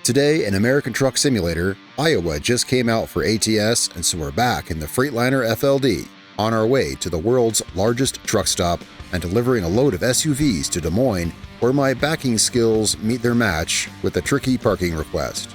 Today, in American Truck Simulator, Iowa just came out for ATS, and so we're back in the Freightliner FLD, on our way to the world's largest truck stop and delivering a load of SUVs to Des Moines, where my backing skills meet their match with a tricky parking request.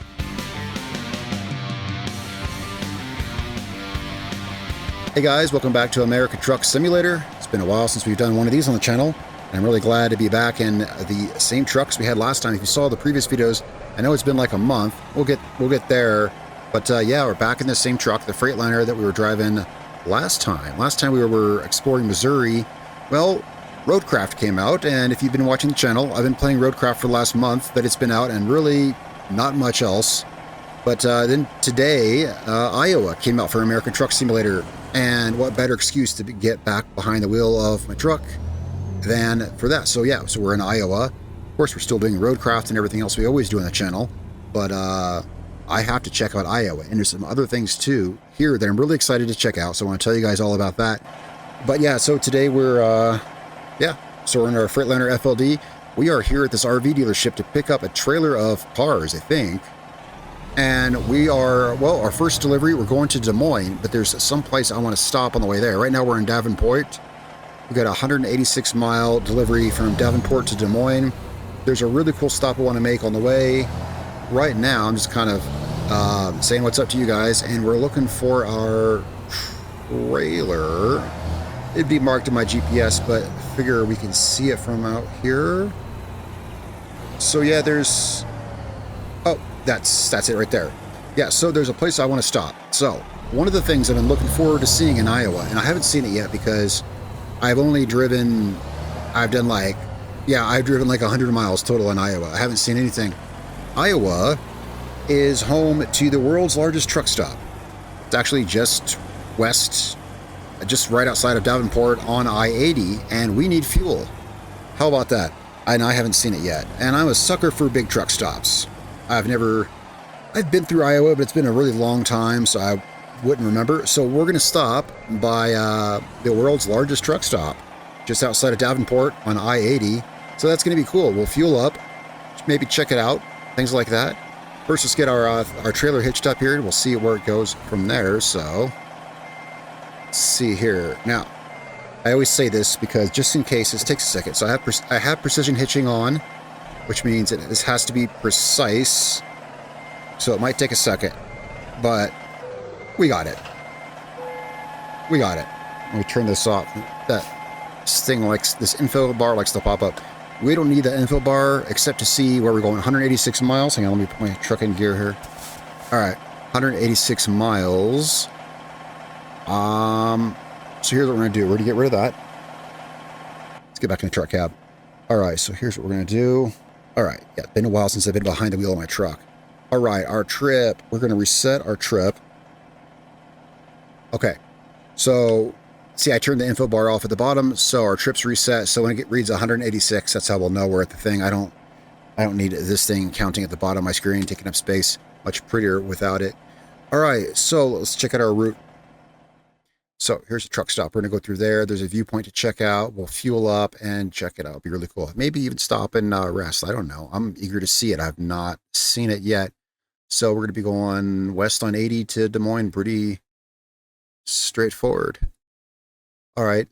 Hey guys, welcome back to American Truck Simulator. It's been a while since we've done one of these on the channel, and I'm really glad to be back in the same trucks we had last time. If you saw the previous videos, I know it's been like a month. We'll get there, but yeah, we're back in the same truck, the Freightliner that we were driving last time. Last time we were exploring Missouri. Well, Roadcraft came out, and if you've been watching the channel, I've been playing Roadcraft for the last month that it's been out, and really not much else. But then today, Iowa came out for American Truck Simulator, and what better excuse to get back behind the wheel of my truck than for that. So yeah, so we're in Iowa. Of course, we're still doing Roadcraft and everything else we always do on the channel, but I have to check out Iowa, and there's some other things too here that I'm really excited to check out, so I want to tell you guys all about that. But yeah, so today we're so we're in our Freightliner FLD. We are here at this RV dealership to pick up a trailer of cars, I think. And we are, well, our first delivery, we're going to Des Moines, but there's some place I want to stop on the way there. Right now we're in Davenport. We got a 186-mile delivery from Davenport to Des Moines. There's a really cool stop I want to make on the way. Right now, I'm just kind of saying what's up to you guys, and we're looking for our trailer. It'd be marked in my GPS, but I figure we can see it from out here. So yeah, there's... Oh, that's it right there. Yeah, so there's a place I want to stop. So, one of the things I've been looking forward to seeing in Iowa, and I haven't seen it yet because I've only driven... I've driven like 100 miles total in Iowa. I haven't seen anything. Iowa is home to the world's largest truck stop. It's actually just west, just right outside of Davenport on I-80, and we need fuel. How about that? And I haven't seen it yet. And I'm a sucker for big truck stops. I've been through Iowa, but it's been a really long time, so I wouldn't remember. So we're going to stop by the world's largest truck stop, just outside of Davenport on I-80. So that's going to be cool. We'll fuel up, maybe check it out, things like that. First, let's get our trailer hitched up here, and we'll see where it goes from there. So, let's see here. Now, I always say this because just in case, this takes a second. So I have precision hitching on, which means that this has to be precise. So it might take a second, but we got it. We got it. Let me turn this off. This thing likes, this info bar likes to pop up. We don't need the info bar except to see where we're going. 186 miles. Hang on, let me put my truck in gear here. All right, 186 miles. So here's what we're going to do. We're going to get rid of that. Let's get back in the truck cab. All right, so here's what we're going to do. All right, yeah, been a while since I've been behind the wheel of my truck. All right, our trip. We're going to reset our trip. Okay, so... See, I turned the info bar off at the bottom, so our trip's reset. So when it reads 186, that's how we'll know we're at the thing. I don't need this thing counting at the bottom of my screen, taking up space. Much prettier without it. All right, so let's check out our route. So here's the truck stop. We're gonna go through there. There's a viewpoint to check out. We'll fuel up and check it out. It'll be really cool. Maybe even stop and rest. I don't know. I'm eager to see it. I've not seen it yet. So we're gonna be going west on 80 to Des Moines. Pretty straightforward. All right,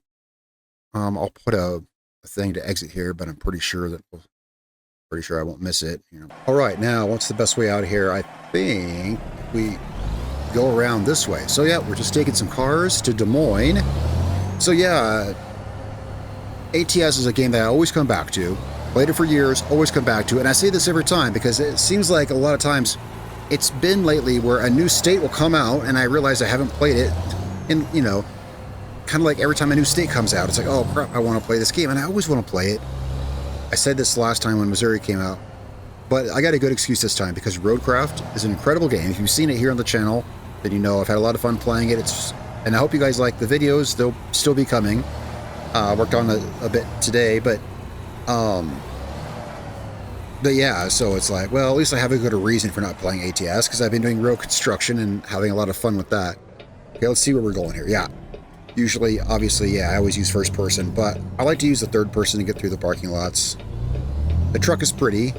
I'll put a thing to exit here, but I'm pretty sure I won't miss it. You know. All right, now what's the best way out of here? I think we go around this way. So yeah, we're just taking some cars to Des Moines. So yeah, ATS is a game that I always come back to. Played it for years, always come back to it. And I say this every time because it seems like a lot of times it's been lately where a new state will come out and I realize I haven't played it, and you know. Kind of like every time a new state comes out, it's like, oh crap, I want to play this game, and I always want to play it. I said this last time when Missouri came out, but I got a good excuse this time because Roadcraft is an incredible game. If you've seen it here on the channel, then you know I've had a lot of fun playing it. And I hope you guys like the videos. They'll still be coming. Worked on a bit today, but yeah, so it's like, well, at least I have a good reason for not playing ATS because I've been doing road construction and having a lot of fun with that. Okay, let's see where we're going here. Yeah. Usually, obviously, yeah, I always use first person, but I like to use the third person to get through the parking lots. The truck is pretty.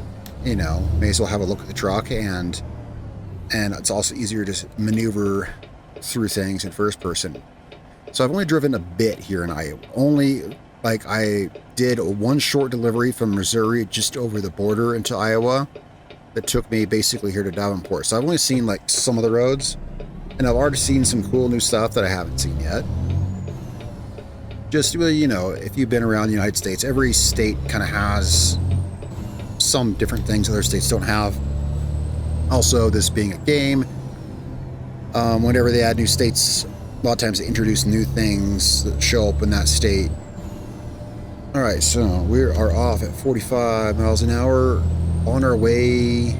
you know, may as well have a look at the truck, and it's also easier to maneuver through things in first person. So I've only driven a bit here in Iowa. Only, like, I did one short delivery from Missouri just over the border into Iowa that took me basically here to Davenport. So I've only seen like some of the roads, and I've already seen some cool new stuff that I haven't seen yet. Just, you know, if you've been around the United States, every state kind of has some different things other states don't have. Also, this being a game, whenever they add new states, a lot of times they introduce new things that show up in that state. All right, so we are off at 45 miles an hour on our way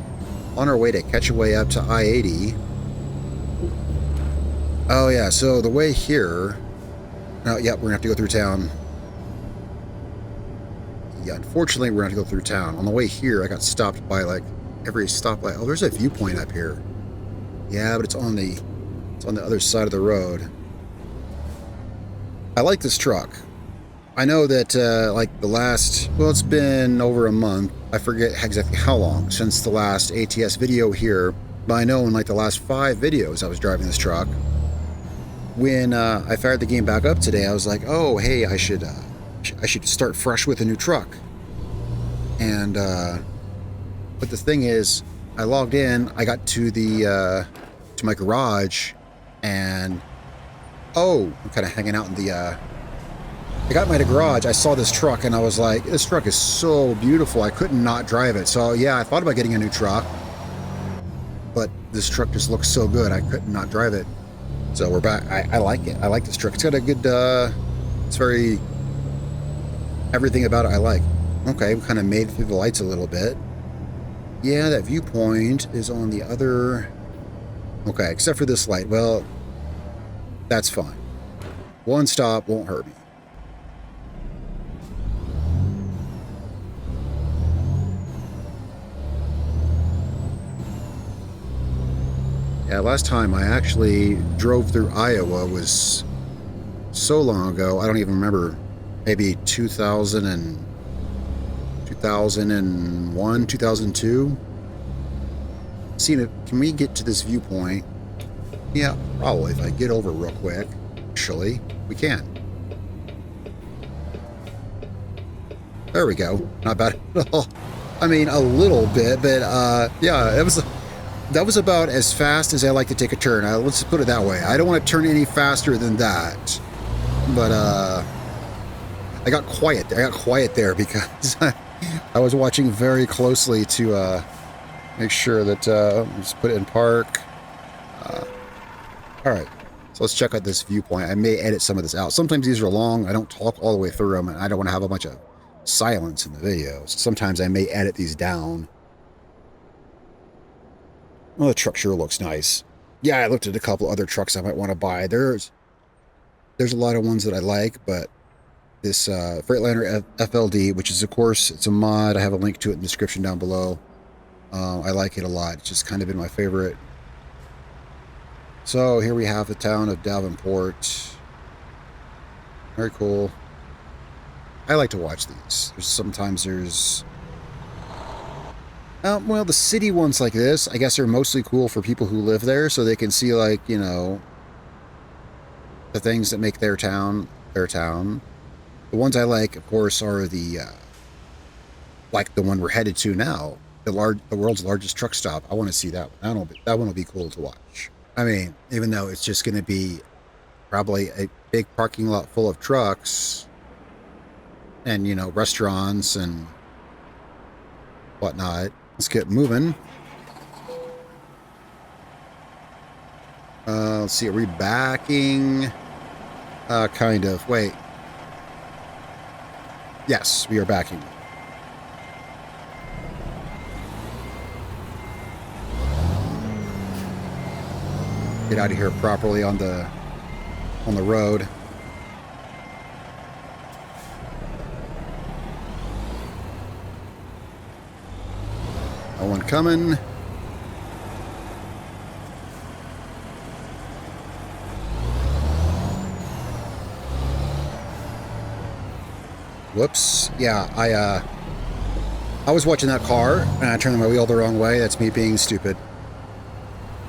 to catch a way up to I-80. Oh yeah, so the way here. Oh, yeah, we're gonna have to go through town. Yeah, unfortunately, we're gonna have to go through town. On the way here, I got stopped by like every stoplight. Oh, there's a viewpoint up here. Yeah, but it's on the other side of the road. I like this truck. I know that like the last, well, it's been over a month. I forget exactly how long since the last ATS video here, but I know in like the last 5 videos I was driving this truck. When I fired the game back up today, I was like, oh, hey, I should start fresh with a new truck. And but the thing is, I logged in, I got to the to my garage, and oh, I'm kind of hanging out in the I got my garage, I saw this truck, and I was like, this truck is so beautiful, I couldn't not drive it. So yeah, I thought about getting a new truck, but this truck just looks so good, I couldn't not drive it. So we're back. I like it. I like this truck. It's got a good, it's very, everything about it I like. Okay, we kind of made it through the lights a little bit. Yeah, that viewpoint is on the other, okay, except for this light. Well, that's fine. One stop won't hurt me. Yeah, last time I actually drove through Iowa was so long ago, I don't even remember, maybe 2001, 2002. Seen it, can we get to this viewpoint? Yeah, probably, if I get over real quick. Actually, we can. There we go. Not bad at all. I mean, a little bit, but yeah, that was about as fast as I like to take a turn. Let's put it that way. I don't want to turn any faster than that. But I got quiet there. I got quiet there because I was watching very closely to make sure that let's put it in park. All right, so let's check out this viewpoint. I may edit some of this out. Sometimes these are long. I don't talk all the way through them, and I don't want to have a bunch of silence in the video. So sometimes I may edit these down. Well, the truck sure looks nice. Yeah, I looked at a couple other trucks I might want to buy. There's a lot of ones that I like, but this Freightliner FLD, which is, of course, it's a mod. I have a link to it in the description down below. I like it a lot. It's just kind of been my favorite. So here we have the town of Davenport. Very cool. I like to watch these. Sometimes there's... well, the city ones like this, I guess, are mostly cool for people who live there, so they can see, like, you know, the things that make their town their town. The ones I like, of course, are the, like the one we're headed to now, the world's largest truck stop. I want to see that one. That one will be cool to watch. I mean, even though it's just going to be probably a big parking lot full of trucks and, you know, restaurants and whatnot. Let's get moving. Let's see, are we backing? Kind of. Wait. Yes, we are backing. Get out of here properly on the road. No one coming. Whoops. Yeah, I was watching that car and I turned my wheel the wrong way. That's me being stupid.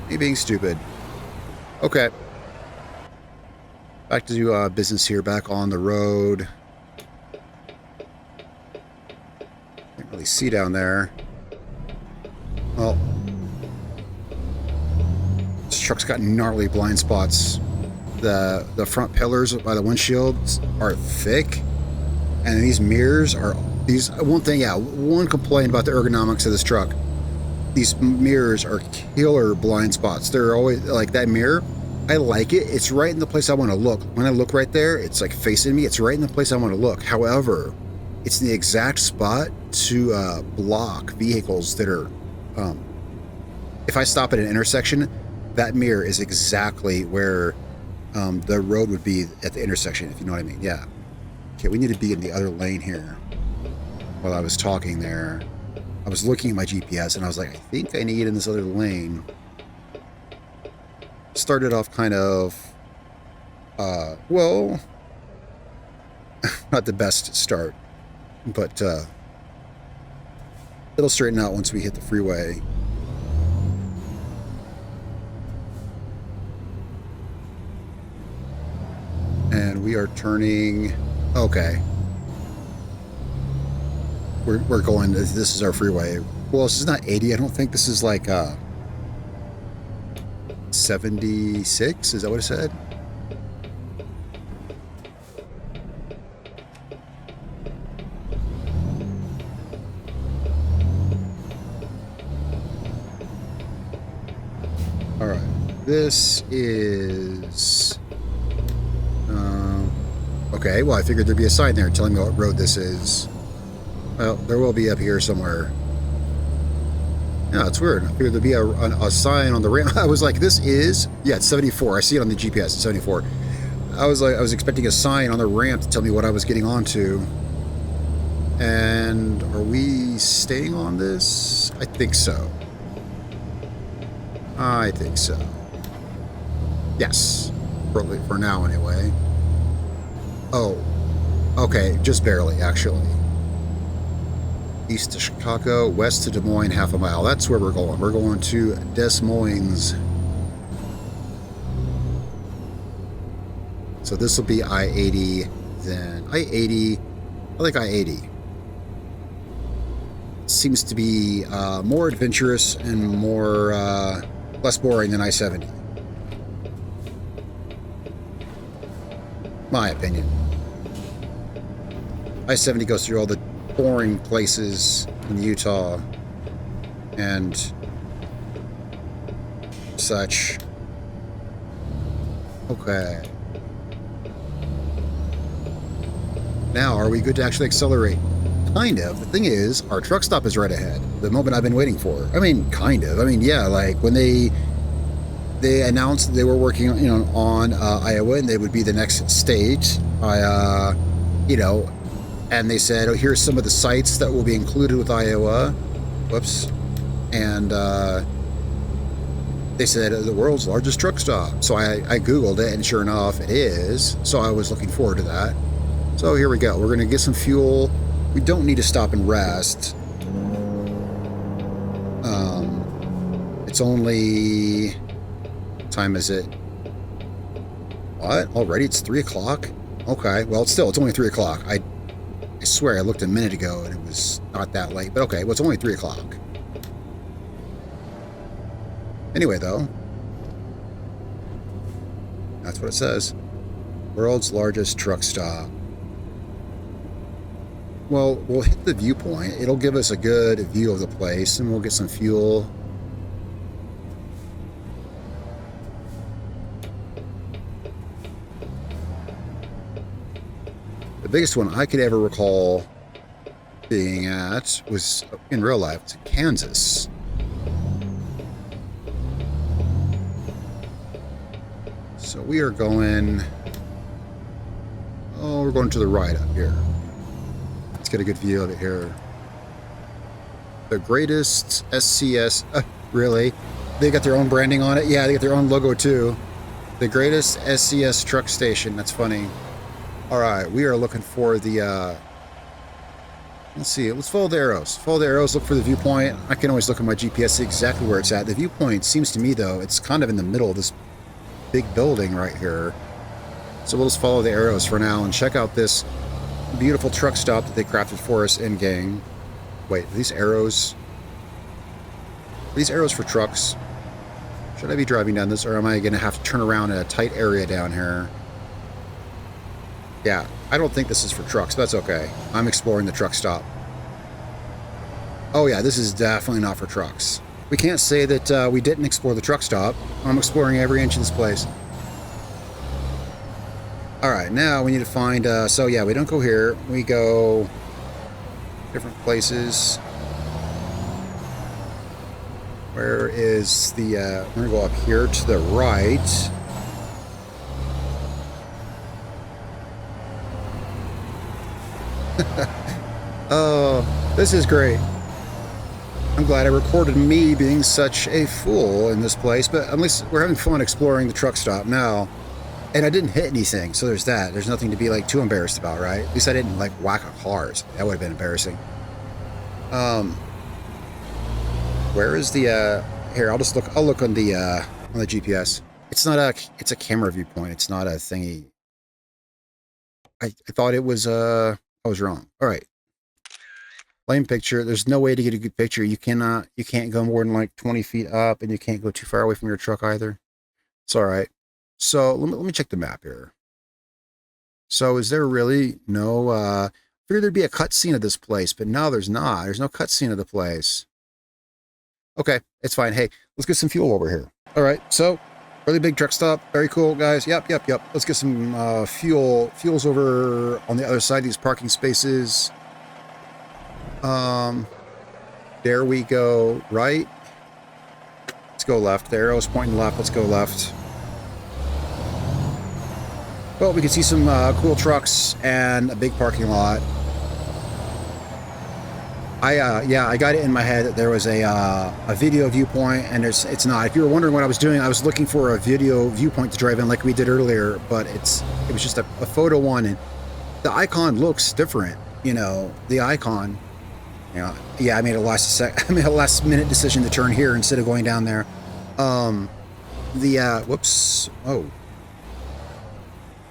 Me being stupid. Okay. Back to do business here, back on the road. Can't really see down there. Well, this truck's got gnarly blind spots. The front pillars by the windshields are thick, and these mirrors are one complaint about the ergonomics of this truck. These mirrors are killer blind spots. They're always like that mirror. I like it. It's right in the place I want to look. When I look right there, it's like facing me. It's right in the place I want to look. However, it's the exact spot to block vehicles that are. If I stop at an intersection, that mirror is exactly where the road would be at the intersection, if you know what I mean. Yeah. Okay, we need to be in the other lane here. While I was talking there, I was looking at my GPS and I was like, I think I need in this other lane. Started off kind of, well, not the best start, but it'll straighten out once we hit the freeway. And we are turning, okay. We're going, this is our freeway. Well, this is not 80, I don't think. This is like 76, is that what it said? All right, this is, okay, well, I figured there'd be a sign there telling me what road this is. Well, there will be up here somewhere. Yeah, it's weird. I figured there'd be a sign on the ramp. I was like, this is, yeah, it's 74. I see it on the GPS, it's 74. I was expecting a sign on the ramp to tell me what I was getting onto. And are we staying on this? I think so. I think so. Yes. For now, anyway. Oh. Okay, just barely, actually. East to Chicago, west to Des Moines, half a mile. That's where we're going. We're going to Des Moines. So this will be I-80, then I-80. I like I-80. Seems to be more adventurous and more less boring than I-70. My opinion. I-70 goes through all the boring places in Utah and such. Okay. Now, are we good to actually accelerate? Kind of. The thing is, our truck stop is right ahead. The moment I've been waiting for. I mean, kind of. I mean, yeah, like when they announced they were working, on Iowa and they would be the next state. And they said, oh, here's some of the sites that will be included with Iowa. Whoops. And they said, the world's largest truck stop. So I Googled it, and sure enough, it is. So I was looking forward to that. So here we go. We're going to get some fuel. We don't need to stop and rest. It's only... What time is it? What? Already? It's 3 o'clock? Okay. Well, it's only 3 o'clock. I swear I looked a minute ago and it was not that late. But okay, well, it's only 3 o'clock. Anyway, though. That's what it says. World's largest truck stop. Well, we'll hit the viewpoint. It'll give us a good view of the place, and we'll get some fuel. The biggest one I could ever recall being at was, in real life, to Kansas. So we are going... Oh, we're going to the right up here. Let's get a good view of it here. The greatest SCS... really? They got their own branding on it? Yeah, they got their own logo too. The greatest SCS truck station. That's funny. Alright, we are looking for the Let's see. Let's follow the arrows. Follow the arrows, look for the viewpoint. I can always look at my GPS, see exactly where it's at. The viewpoint seems to me, though, it's kind of in the middle of this big building right here. So we'll just follow the arrows for now and check out this beautiful truck stop that they crafted for us in gang. Wait, are these arrows for trucks? Should I be driving down this, or am I going to have to turn around in a tight area down here? Yeah, I don't think this is for trucks, but that's okay. I'm exploring the truck stop. Oh yeah, this is definitely not for trucks. We can't say that we didn't explore the truck stop. I'm exploring every inch of this place. Alright, now we need to find... so yeah, we don't go here. We go different places. Where is the... we're going to go up here to the right. Oh, this is great. I'm glad I recorded me being such a fool in this place, but at least we're having fun exploring the truck stop now. And I didn't hit anything, so there's that. There's nothing to be, like, too embarrassed about, right? At least I didn't, like, whack a car. That would have been embarrassing. Where is the, here, I'll look on the GPS. It's not a, it's a camera viewpoint. It's not a thingy. I thought it was, I was wrong. All right. Plane picture. There's no way to get a good picture. You can't go more than like 20 feet up, and you can't go too far away from your truck either. It's all right. So let me check the map here. So is there really no, I figured there'd be a cutscene of this place, but no, there's not. There's no cutscene of the place. Okay, it's fine. Hey, let's get some fuel over here. All right, so really big truck stop. Very cool, guys. Yep. Let's get some fuel. Fuel's over on the other side of these parking spaces. There we go. Right. Let's go left. The arrow's pointing left. Let's go left. Well, we can see some cool trucks and a big parking lot. Yeah, I got it in my head that there was a video viewpoint, and it's not. If you were wondering what I was doing, I was looking for a video viewpoint to drive in like we did earlier, but it was just a photo one, and the icon looks different. You know, the icon. You know, yeah, I made a last minute decision to turn here instead of going down there. Whoops. Oh.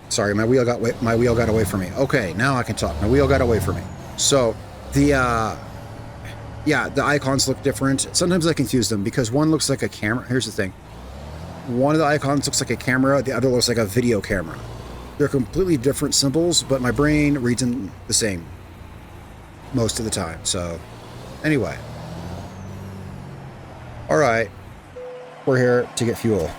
Sorry, my wheel got away from me. Okay, now I can talk. My wheel got away from me. So yeah, the icons look different. Sometimes I confuse them because one looks like a camera. Here's the thing. One of the icons looks like a camera. The other looks like a video camera. They're completely different symbols, but my brain reads them the same most of the time. So anyway. All right. We're here to get fuel.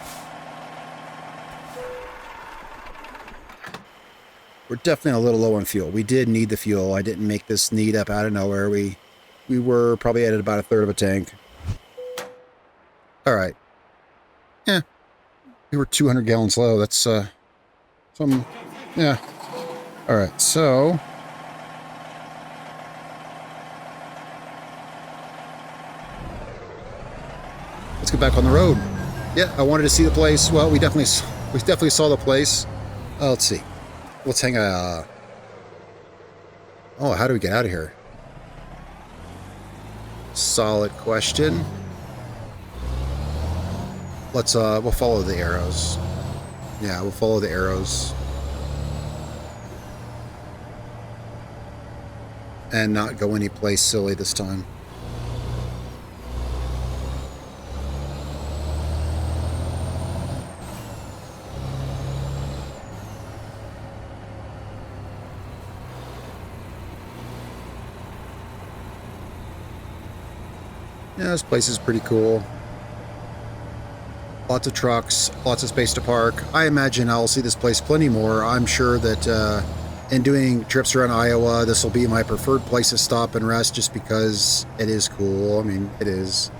We're definitely a little low on fuel. We did need the fuel. I didn't make this need up out of nowhere. We were probably at about a third of a tank. All right. Yeah. We were 200 gallons low. That's some, yeah. All right. So let's get back on the road. Yeah, I wanted to see the place. Well, we definitely saw the place. Let's see. Let's hang a... Oh, how do we get out of here? Solid question. Let's, we'll follow the arrows. Yeah, we'll follow the arrows. And not go any place silly this time. Yeah, this place is pretty cool. Lots of trucks, lots of space to park. I imagine I'll see this place plenty more. I'm sure that in doing trips around Iowa, this will be my preferred place to stop and rest just because it is cool. I mean, it is.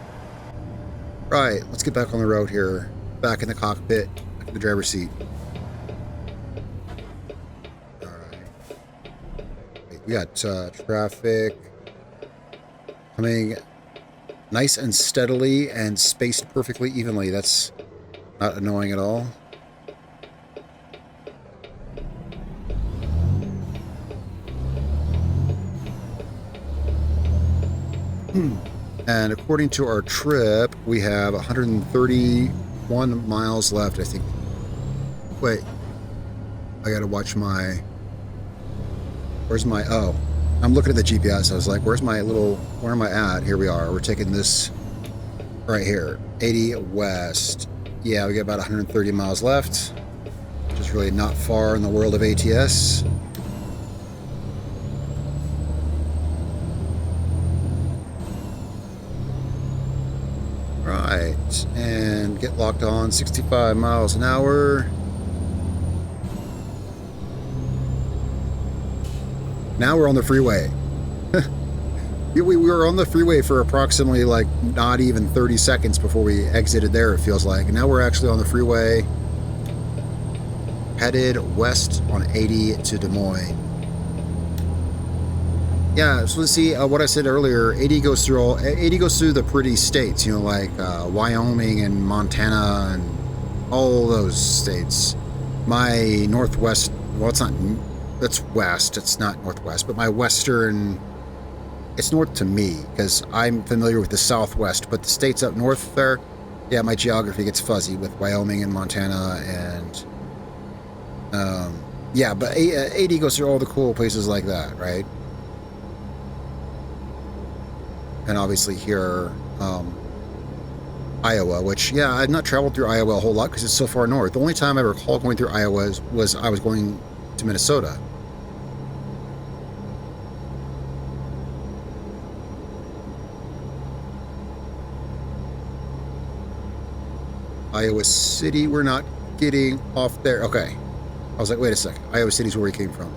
Right, let's get back on the road here. Back in the cockpit, back in the driver's seat. All right. We got traffic coming nice and steadily and spaced perfectly evenly. That's not annoying at all. And according to our trip, we have 131 miles left, I think. Wait, I gotta watch my... Where's my... Oh, I'm looking at the GPS. I was like, where's my little... Where am I at? Here we are. We're taking this right here. 80 west. Yeah, we got about 130 miles left, which is really not far in the world of ATS. Right, and get locked on 65 miles an hour. Now we're on the freeway. We were on the freeway for approximately like not even 30 seconds before we exited there, it feels like. And now we're actually on the freeway, headed west on 80 to Des Moines. Yeah, so let's see what I said earlier. 80 goes through the pretty states, you know, like Wyoming and Montana and all those states. My northwest, well, it's not, that's west, it's not northwest, but my western, it's north to me because I'm familiar with the southwest, but the states up north there, yeah, my geography gets fuzzy with Wyoming and Montana and yeah, but 80 goes through all the cool places like that, right? And obviously here, Iowa, which, yeah, I've not traveled through Iowa a whole lot because it's so far north. The only time I recall going through Iowa was I was going to Minnesota. Iowa City, we're not getting off there. Okay. I was like, wait a second. Iowa City's where we came from.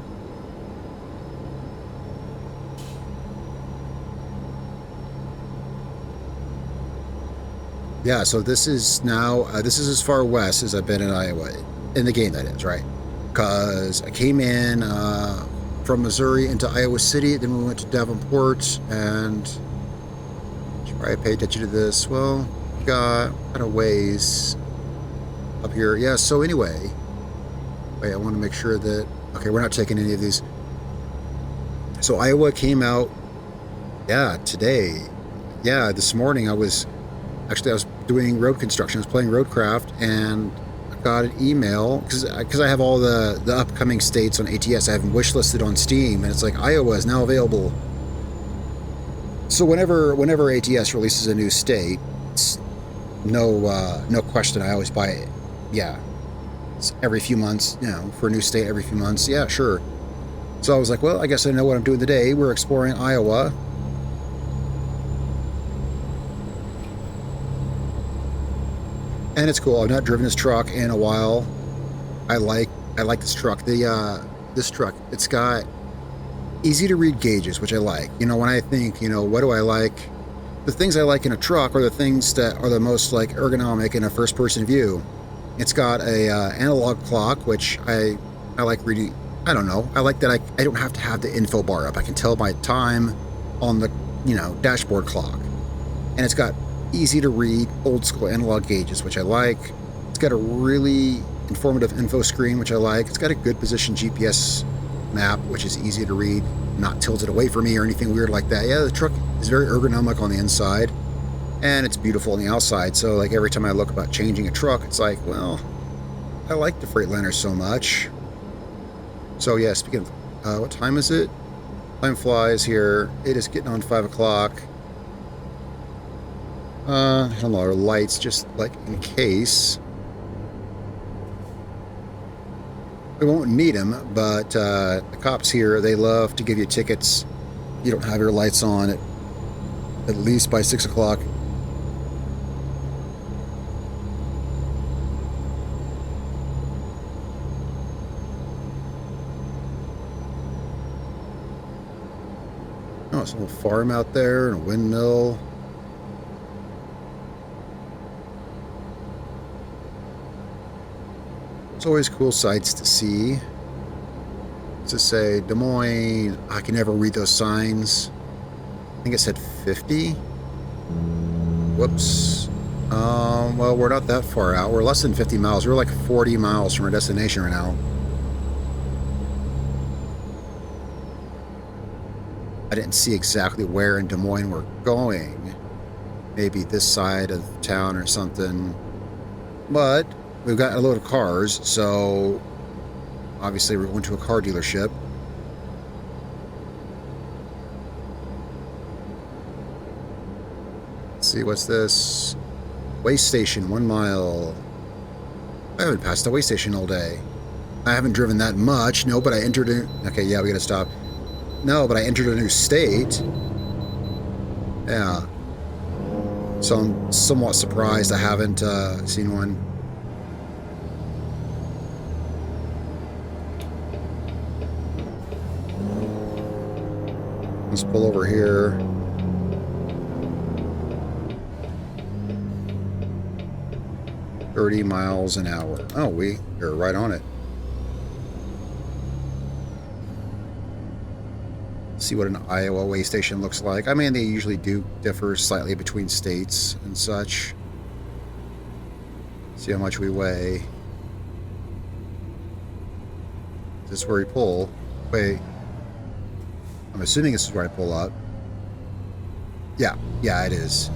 Yeah, so this is now, this is as far west as I've been in Iowa, in the game that is, right? Because I came in from Missouri into Iowa City, then we went to Davenport, and should probably pay attention to this. Well, we got kind of ways up here. Yeah, so anyway, wait, I want to make sure that, okay, we're not taking any of these. So Iowa came out, yeah, today. Yeah, this morning I was doing road construction. I was playing Roadcraft, and I got an email because I have all the upcoming states on ATS. I have them wishlisted on Steam, and it's like Iowa is now available. So whenever ATS releases a new state, it's no question. I always buy it. Yeah, it's every few months. You know, for a new state every few months. Yeah, sure. So I was like, well, I guess I know what I'm doing today. We're exploring Iowa. And it's cool. I've not driven this truck in a while. I like this truck. This truck, it's got easy to read gauges, which I like. You know, when I think, you know, what do I like? The things I like in a truck are the things that are the most like ergonomic in a first person view. It's got a analog clock, which I like reading. I don't know. I like that I don't have to have the info bar up. I can tell my time on the, you know, dashboard clock. And it's got easy to read old school analog gauges, which I like. It's got a really informative info screen, which I like. It's got a good position GPS map, which is easy to read, not tilted away from me or anything weird like that. Yeah, the truck is very ergonomic on the inside, and it's beautiful on the outside. So like every time I look about changing a truck, it's like, well, I like the Freightliner so much. So yeah, speaking of, what time is it? Time flies here. It is getting on 5 o'clock. I don't know, our lights, just like in case. We won't need them, but the cops here, they love to give you tickets. You don't have your lights on at least by 6 o'clock. Oh, it's a little farm out there and a windmill. It's always cool sights to see. To say Des Moines, I can never read those signs. I think it said 50. Whoops. Well, we're not that far out. We're less than 50 miles. We're like 40 miles from our destination right now. I didn't see exactly where in Des Moines we're going. Maybe this side of town or something. But we've got a load of cars, so obviously we're going to a car dealership. Let's see, what's this? Way station, 1 mile. I haven't passed a way station all day. I haven't driven that much. No, but I entered a... Okay, yeah, we gotta stop. No, but I entered a new state. Yeah. So I'm somewhat surprised I haven't seen one. Let's pull over here. $30 miles an hour. Oh, we're right on it. See what an Iowa way station looks like. I mean, they usually do differ slightly between states and such. See how much we weigh. Is this where we pull? Wait. I'm assuming this is where I pull up. Yeah, it is.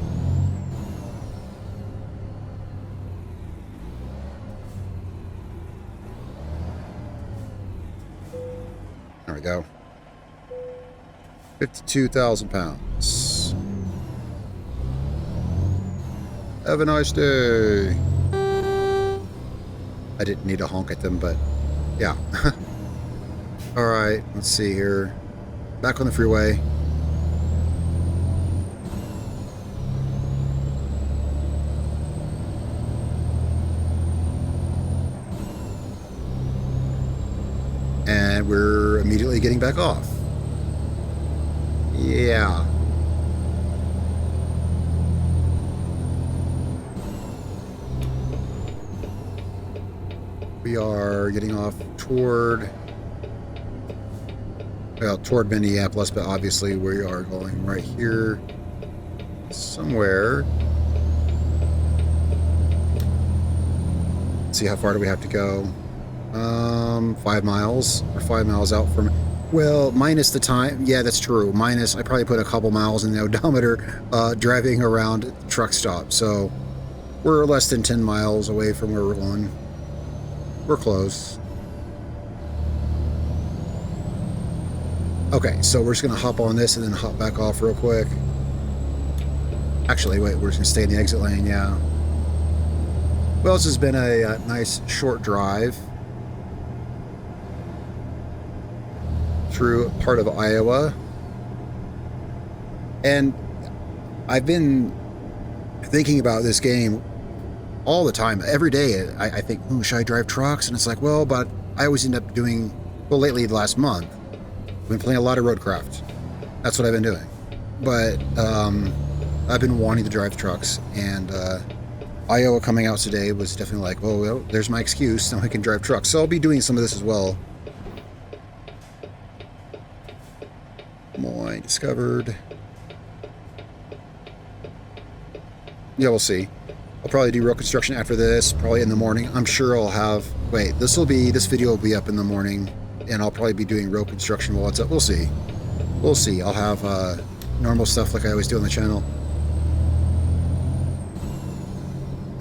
There we go. 52,000 pounds. Have a nice day. I didn't need to honk at them, but yeah. Alright, let's see here. Back on the freeway. And we're immediately getting back off. Yeah. We are getting off toward Minneapolis, but obviously we are going right here somewhere. Let's see, how far do we have to go? 5 miles. We're 5 miles out from... Well, minus the time. Yeah, that's true. Minus, I probably put a couple miles in the odometer driving around the truck stop. So we're less than 10 miles away from where we're going. We're close. Okay, so we're just going to hop on this and then hop back off real quick. Actually, wait, we're just going to stay in the exit lane, yeah. Well, this has been a nice short drive through part of Iowa. And I've been thinking about this game all the time. Every day I think, should I drive trucks? And it's like, well, but I always end up doing, well, lately the last month, I've been playing a lot of roadcraft. That's what I've been doing. But I've been wanting to drive trucks, and Iowa coming out today was definitely like, oh, well, there's my excuse. Now I can drive trucks. So I'll be doing some of this as well. Des Moines discovered. Yeah, we'll see. I'll probably do road construction after this, probably in the morning. I'm sure I'll have... Wait, this video will be up in the morning, and I'll probably be doing road construction while it's up. We'll see. We'll see. I'll have normal stuff like I always do on the channel.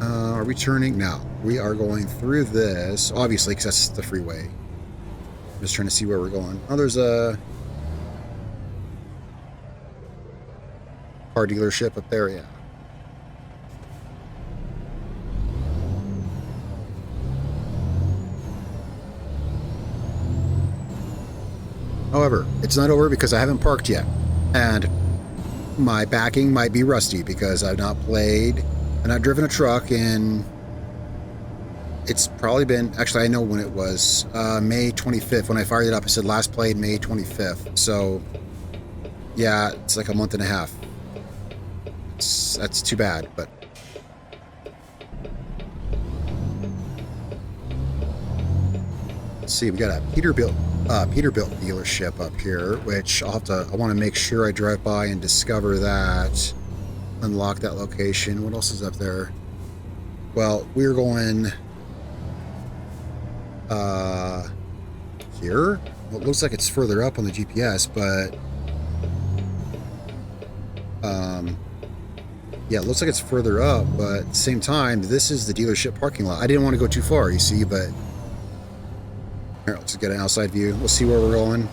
Are we turning? No. We are going through this, obviously, because that's the freeway. I'm just trying to see where we're going. Oh, there's a car dealership up there, yeah. However, it's not over because I haven't parked yet. And my backing might be rusty because I've not driven a truck in... It's probably been... Actually, I know when it was. May 25th. When I fired it up, it said last played May 25th. So, yeah, it's like a month and a half. That's too bad, but... Let's see, we got a Peterbilt dealership up here, which I want to make sure I drive by and discover that, unlock that location. What else is up there? Well, we're going here. Well, it looks like it's further up on the GPS, but Yeah, it looks like it's further up, but at the same time, this is the dealership parking lot. I didn't want to go too far, you see, but here, let's just get an outside view. We'll see where we're going.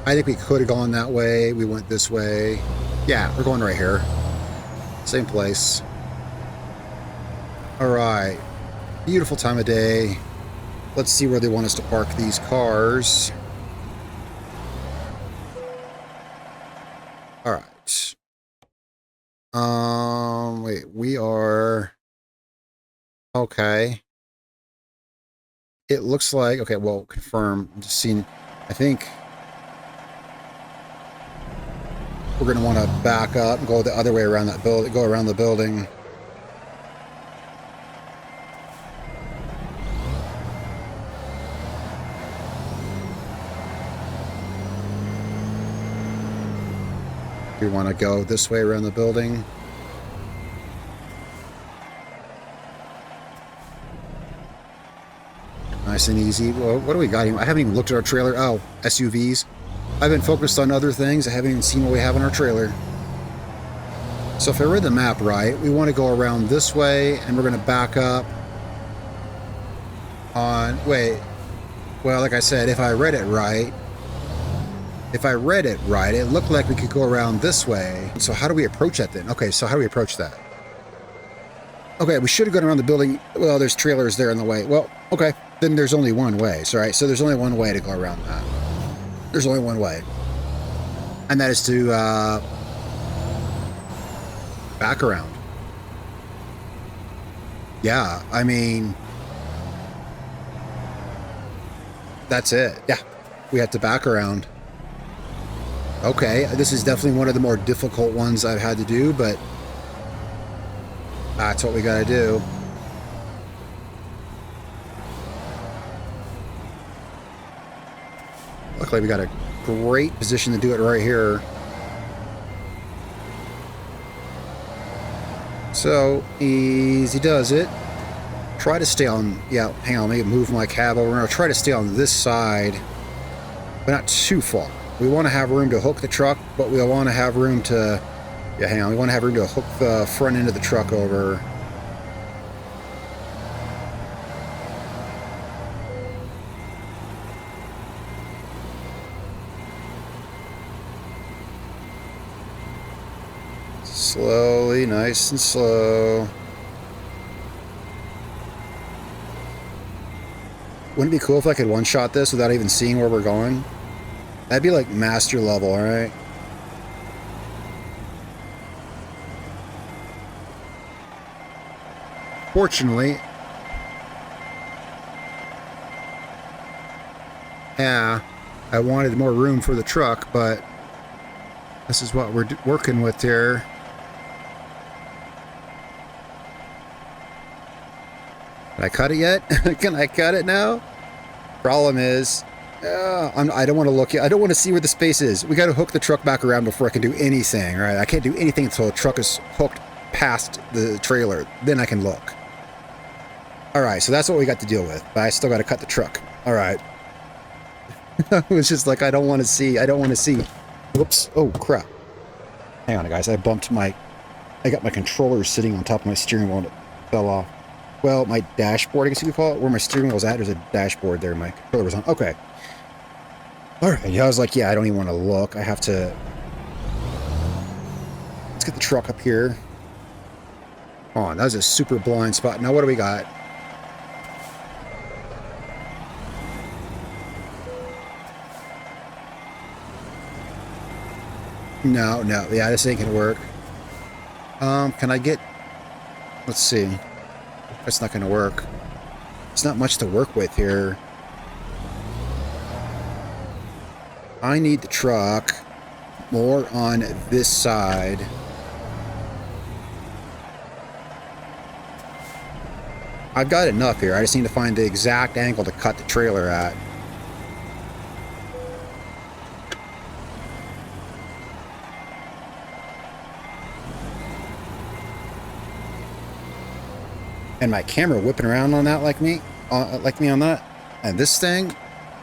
I think we could have gone that way. We went this way. Yeah, we're going right here. Same place. All right. Beautiful time of day. Let's see where they want us to park these cars. All right. Wait, we are... Okay. It looks like... Okay, well, confirm. I'm just seeing... I think... We're going to want to back up and go the other way around that building. Go around the building. Do we want to go this way around the building? Nice and easy. Well, what do we got here? I haven't even looked at our trailer. Oh, SUVs. I've been focused on other things. I haven't even seen what we have in our trailer. So if I read the map right, we want to go around this way, and we're going to back up on... Wait. Well, like I said, if I read it right, it looked like we could go around this way. So how do we approach that then? Okay, so how do we approach that? Okay, we should have gone around the building. Well, there's trailers there in the way. Well, okay, then there's only one way. So, right, so there's only one way to go around that. There's only one way. And that is to back around. Yeah, I mean, that's it. Yeah, we have to back around. Okay, this is definitely one of the more difficult ones I've had to do, but that's what we gotta do. Luckily, we got a great position to do it right here. So, easy does it. Try to stay on, yeah, hang on, let me move my cab over. I'll try to stay on this side, but not too far. We want to have room to hook the truck, but we want to have room to, yeah, hang on, we want to have room to hook the front end of the truck over. Slowly, nice and slow. Wouldn't it be cool if I could one-shot this without even seeing where we're going? That'd be like master level, alright? Fortunately, yeah, I wanted more room for the truck, but this is what we're working with here. Can I cut it yet? Can I cut it now? Problem is, I don't want to look. I don't want to see where the space is. We got to hook the truck back around before I can do anything, right? I can't do anything until the truck is hooked past the trailer. Then I can look. All right, so that's what we got to deal with. But I still got to cut the truck. All right. It was just like, I don't want to see. I don't want to see. Whoops. Oh, crap. Hang on, guys. I got my controller sitting on top of my steering wheel and it fell off. Well, my dashboard, I guess you could call it. Where my steering wheel's at, there's a dashboard there. My controller was on. Okay. All right. Yeah, I was like, yeah, I don't even want to look. I have to... Let's get the truck up here. Come on, that was a super blind spot. Now what do we got? No. Yeah, this ain't gonna work. Can I get... Let's see. That's not gonna work. There's not much to work with here. I need the truck more on this side. I've got enough here. I just need to find the exact angle to cut the trailer at. And my camera whipping around on that like me on that. And this thing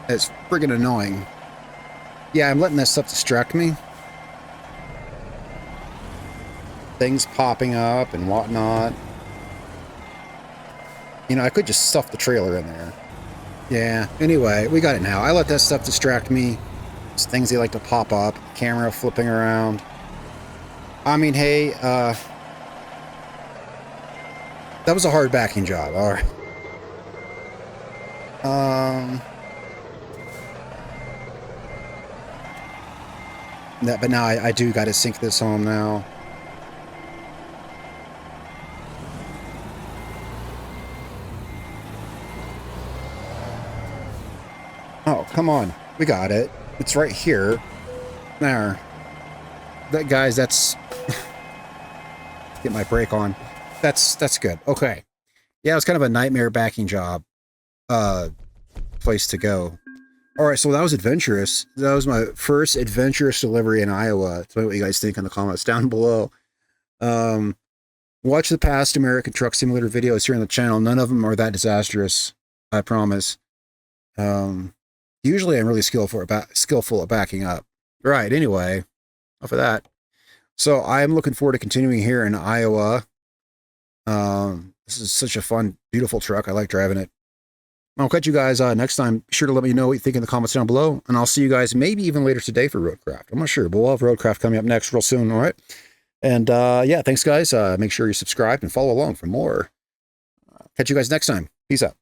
is friggin' annoying. Yeah, I'm letting this stuff distract me. things popping up and whatnot. You know, I could just stuff the trailer in there. Yeah, anyway, we got it now. I let that stuff distract me. It's things they like to pop up. Camera flipping around. I mean, hey, that was a hard backing job. All right. But now I do got to sink this home now. Oh, come on. We got it. It's right here. There. That, guys, that's... Get my brake on. That's good. Okay. Yeah, it was kind of a nightmare backing job. Place to go. All right, so that was adventurous. That was my first adventurous delivery in Iowa. Tell me what you guys think in the comments down below. Watch the past American Truck Simulator videos here on the channel. None of them are that disastrous, I promise. Usually I'm really skillful at backing up. Right, anyway, enough of that. So I'm looking forward to continuing here in Iowa. This is such a fun, beautiful truck. I like driving it. I'll catch you guys next time. Be sure to let me know what you think in the comments down below. And I'll see you guys maybe even later today for Roadcraft. I'm not sure, but we'll have Roadcraft coming up next real soon, all right? And yeah, thanks, guys. Make sure you're subscribed and follow along for more. Catch you guys next time. Peace out.